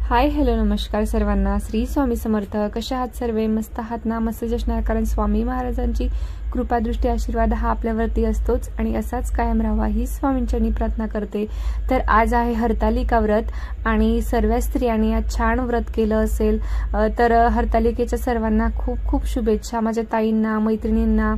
Hi hello नमस्कार सर्वांना। श्री स्वामी समर्थ। कशा आहात सर्वे? मस्त आहात ना? मस्त असणार, कारण स्वामी महाराजांची कृपादृष्टी आशीर्वाद हा आपल्यावरती असतोच आणि असाच कायम राहावा ही स्वामींचरणी प्रार्थना करते। तर आज आहे हरतालिका व्रत आणि सर्व स्त्रियांनी आज छान व्रत केलं असेल तर हरतालिकेच्या सर्वांना खूप खूप शुभेच्छा। माझ्या ताईंना, मैत्रिणींना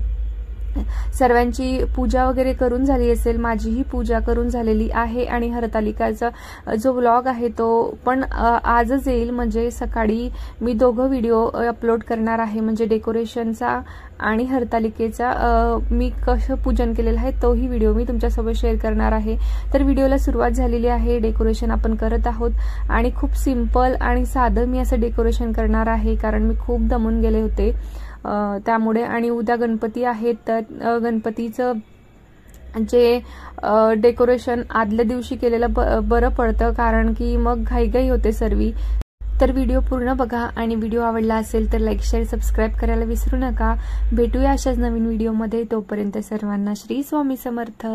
सर्वांची पूजा वगैरे करून झाली असेल। माझीही पूजा करून झालेली आहे आणि हरतालिकाचा जो व्लॉग आहे तो पण आजच येईल, म्हणजे सकाळी मी दोघं व्हिडिओ अपलोड करणार आहे, म्हणजे डेकोरेशनचा आणि हरतालिकेचा मी कसं पूजन केलेलं आहे तोही व्हिडिओ मी तुमच्यासोबत शेअर करणार आहे। तर व्हिडिओला सुरुवात झालेली आहे। डेकोरेशन आपण करत आहोत आणि खूप सिंपल आणि साधं मी असं डेकोरेशन करणार आहे, कारण मी खूप दमून गेले होते त्यामुळे। आणि उद्या गणपती आहेत, तर गणपतीचं जे डेकोरेशन आदल्या दिवशी केलेलं बरं पडतं, कारण की मग घाईघाई होते सर्वी। तर व्हिडिओ पूर्ण बघा आणि व्हिडिओ आवडला असेल तर लाईक शेअर सबस्क्राईब करायला विसरू नका। भेटूया अशाच नवीन व्हिडिओमध्ये, तोपर्यंत सर्वांना श्री स्वामी समर्थ।